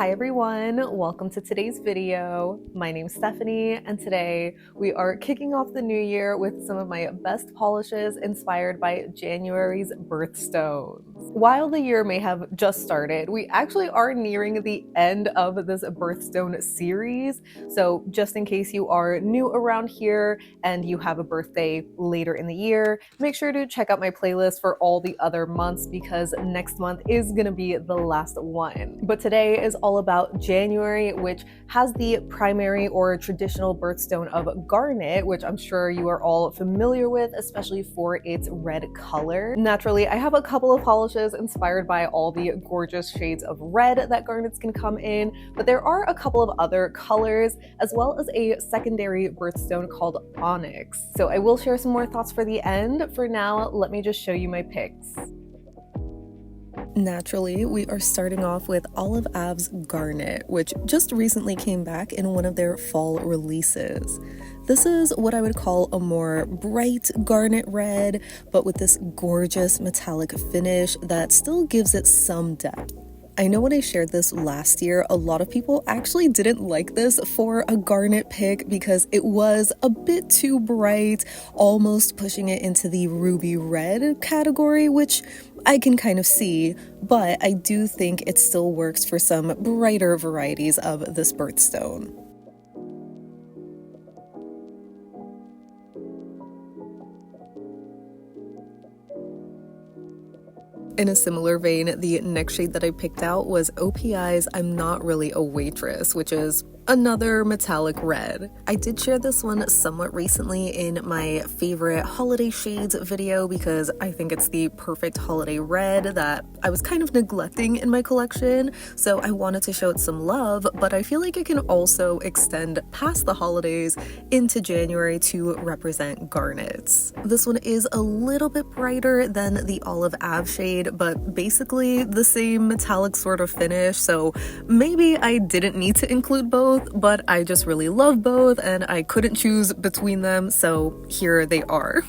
Hi everyone, welcome to today's video. My name's Stephanie and today we are kicking off the new year with some of my best polishes inspired by January's birthstones. While the year may have just started, we actually are nearing the end of this birthstone series. So just in case you are new around here and you have a birthday later in the year, make sure to check out my playlist for all the other months because next month is gonna be the last one. But today is all about January, which has the primary or traditional birthstone of garnet, which I'm sure you are all familiar with, especially for its red color. Naturally, I have a couple of polishes inspired by all the gorgeous shades of red that garnets can come in, but there are a couple of other colors, as well as a secondary birthstone called Onyx. So I will share some more thoughts for the end. For now, let me just show you my picks. Naturally, we are starting off with Olive Ave's Garnet, which just recently came back in one of their fall releases. This is what I would call a more bright garnet red, but with this gorgeous metallic finish that still gives it some depth. I know when I shared this last year, a lot of people actually didn't like this for a garnet pick because it was a bit too bright, almost pushing it into the ruby red category, which I can kind of see, but I do think it still works for some brighter varieties of this birthstone. In a similar vein, the next shade that I picked out was OPI's I'm Not Really a Waitress, which is another metallic red. I did share this one somewhat recently in my favorite holiday shades video because I think it's the perfect holiday red that I was kind of neglecting in my collection, so I wanted to show it some love, but I feel like it can also extend past the holidays into January to represent garnets. This one is a little bit brighter than the Olive Ave shade, but basically the same metallic sort of finish, so maybe I didn't need to include both, but I just really love both and I couldn't choose between them, so here they are.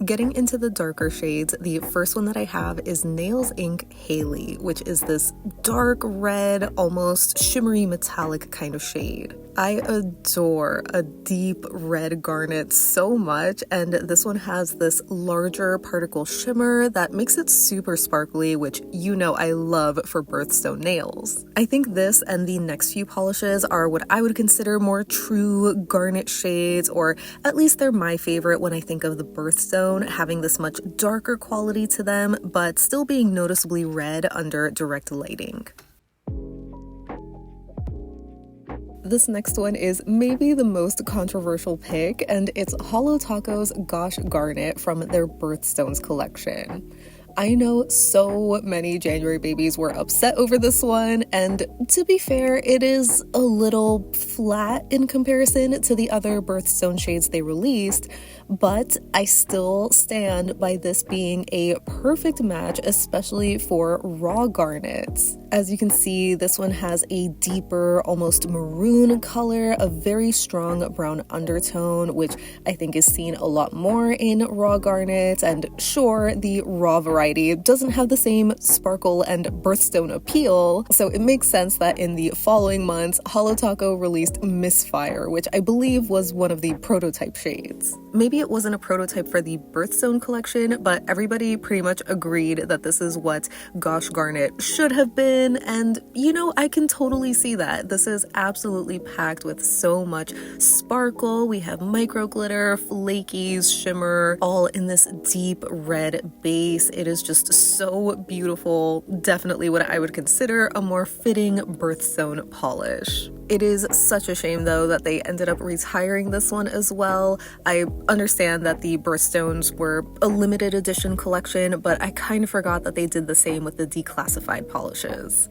Getting into the darker shades, the first one that I have is Nails Inc Hailey, which is this dark red, almost shimmery metallic kind of shade. I adore a deep red garnet so much, and this one has this larger particle shimmer that makes it super sparkly, which you know I love for birthstone nails. I think this and the next few polishes are what I would consider more true garnet shades, or at least they're my favorite when I think of the birthstone, having this much darker quality to them, but still being noticeably red under direct lighting. This next one is maybe the most controversial pick, and it's Holo Taco's Gosh Garnet from their Birthstones collection. I know so many January babies were upset over this one, and to be fair, it is a little flat in comparison to the other birthstone shades they released, but I still stand by this being a perfect match, especially for raw garnets. As you can see, this one has a deeper, almost maroon color, a very strong brown undertone, which I think is seen a lot more in raw garnets, and sure, the raw variety doesn't have the same sparkle and birthstone appeal, so it makes sense that in the following months, Holo Taco released Misfire, which I believe was one of the prototype shades. Maybe it wasn't a prototype for the birthstone collection, but everybody pretty much agreed that this is what Gosh Garnet should have been, and you know, I can totally see that. This is absolutely packed with so much sparkle. We have micro glitter, flakies, shimmer, all in this deep red base. It is just so beautiful. Definitely what I would consider a more fitting birthstone polish. It is such a shame though that they ended up retiring this one as well. I understand that the birthstones were a limited edition collection, but I kind of forgot that they did the same with the declassified polishes.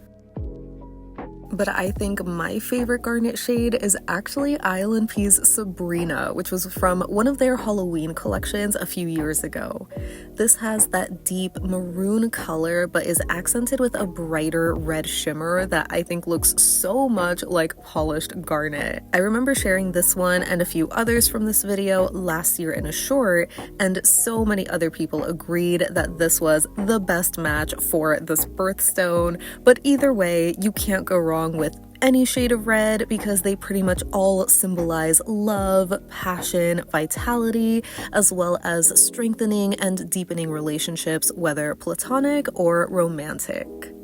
But I think my favorite garnet shade is actually ILNP's Sabrina, which was from one of their Halloween collections a few years ago. This has that deep maroon color, but is accented with a brighter red shimmer that I think looks so much like polished garnet. I remember sharing this one and a few others from this video last year in a short, and so many other people agreed that this was the best match for this birthstone. But either way, you can't go wrong wrong with any shade of red because they pretty much all symbolize love, passion, vitality, as well as strengthening and deepening relationships, whether platonic or romantic.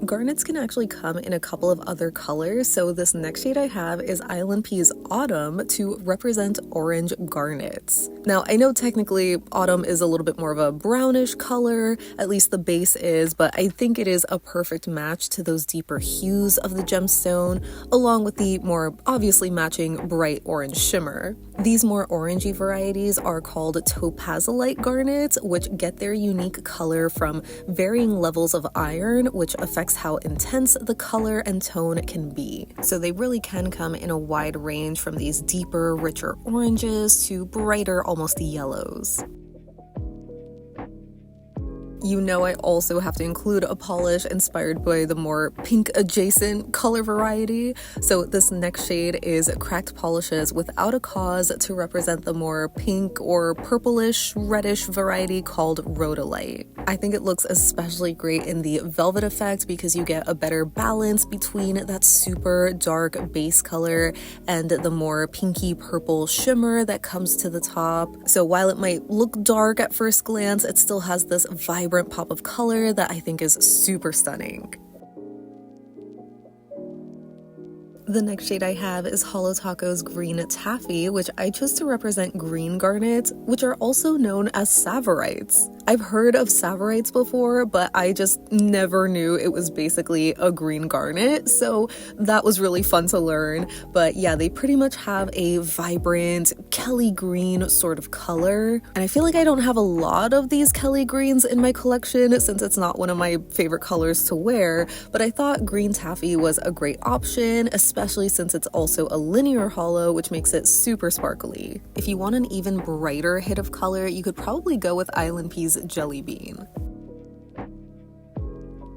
Garnets can actually come in a couple of other colors, so this next shade I have is ILNP's Autumn to represent orange garnets. Now, I know technically Autumn is a little bit more of a brownish color, at least the base is, but I think it is a perfect match to those deeper hues of the gemstone, along with the more obviously matching bright orange shimmer. These more orangey varieties are called topazolite garnets, which get their unique color from varying levels of iron, which affects how intense the color and tone can be. So they really can come in a wide range from these deeper, richer oranges to brighter, almost yellows. You know I also have to include a polish inspired by the more pink adjacent color variety. So this next shade is Cracked Polishes Without a Cause to represent the more pink or purplish reddish variety called rhodolite. I think it looks especially great in the velvet effect because you get a better balance between that super dark base color and the more pinky purple shimmer that comes to the top. So while it might look dark at first glance, it still has this vibrant pop of color that I think is super stunning. The next shade I have is Holo Taco's Green Taffy, which I chose to represent green garnets, which are also known as savorites. I've heard of savorites before, but I just never knew it was basically a green garnet, so that was really fun to learn. But yeah, they pretty much have a vibrant Kelly green sort of color, and I feel like I don't have a lot of these Kelly greens in my collection since it's not one of my favorite colors to wear, but I thought green taffy was a great option, especially since it's also a linear holo, which makes it super sparkly. If you want an even brighter hit of color, you could probably go with ILNP's Jelly Bean.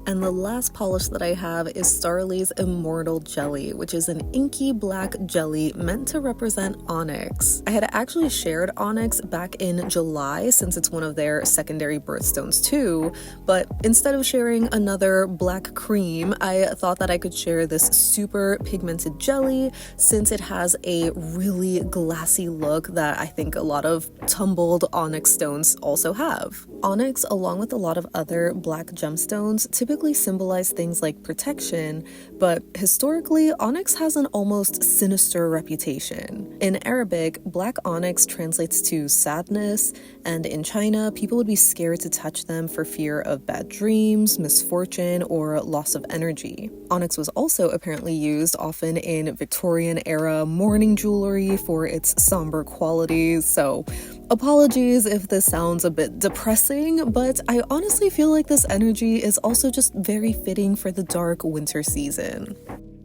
And the last polish that I have is Starrily's Immortal Jelly, which is an inky black jelly meant to represent Onyx. I had actually shared Onyx back in July since it's one of their secondary birthstones too, but instead of sharing another black cream, I thought that I could share this super pigmented jelly since it has a really glassy look that I think a lot of tumbled Onyx stones also have. Onyx, along with a lot of other black gemstones, typically symbolize things like protection, but historically, onyx has an almost sinister reputation. In Arabic, black onyx translates to sadness, and in China, people would be scared to touch them for fear of bad dreams, misfortune, or loss of energy. Onyx was also apparently used often in Victorian-era mourning jewelry for its somber qualities, so apologies if this sounds a bit depressing, but I honestly feel like this energy is also just very fitting for the dark winter season.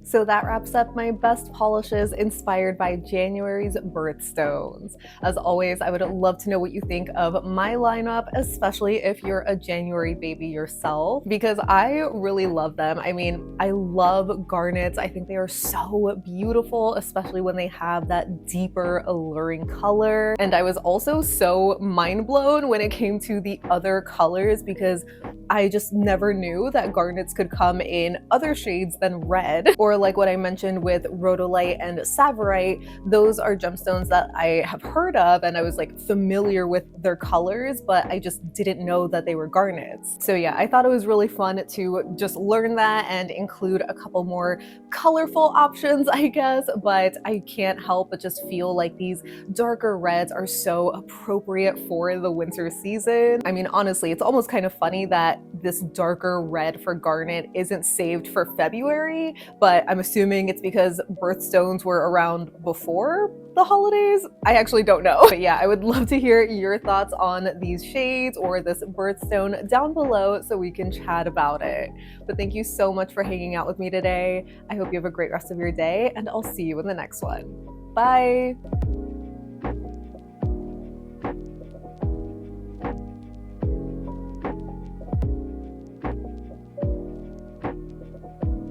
So that wraps up my best polishes inspired by January's birthstones. As always, I would love to know what you think of my lineup, especially if you're a January baby yourself, because I really love them. I mean, I love garnets. I think they are so beautiful, especially when they have that deeper, alluring color. And I was also so mind blown when it came to the other colors because I just never knew that garnets could come in other shades than red, or like what I mentioned with rhodolite and savorite. Those are gemstones that I have heard of and I was like familiar with their colors, but I just didn't know that they were garnets. So yeah, I thought it was really fun to just learn that and include a couple more colorful options, I guess, but I can't help but just feel like these darker reds are so appropriate for the winter season. I mean, honestly, it's almost kind of funny that this darker red for garnet isn't saved for February, but I'm assuming it's because birthstones were around before the holidays. I actually don't know. But yeah, I would love to hear your thoughts on these shades or this birthstone down below so we can chat about it. But thank you so much for hanging out with me today. I hope you have a great rest of your day and I'll see you in the next one. Bye!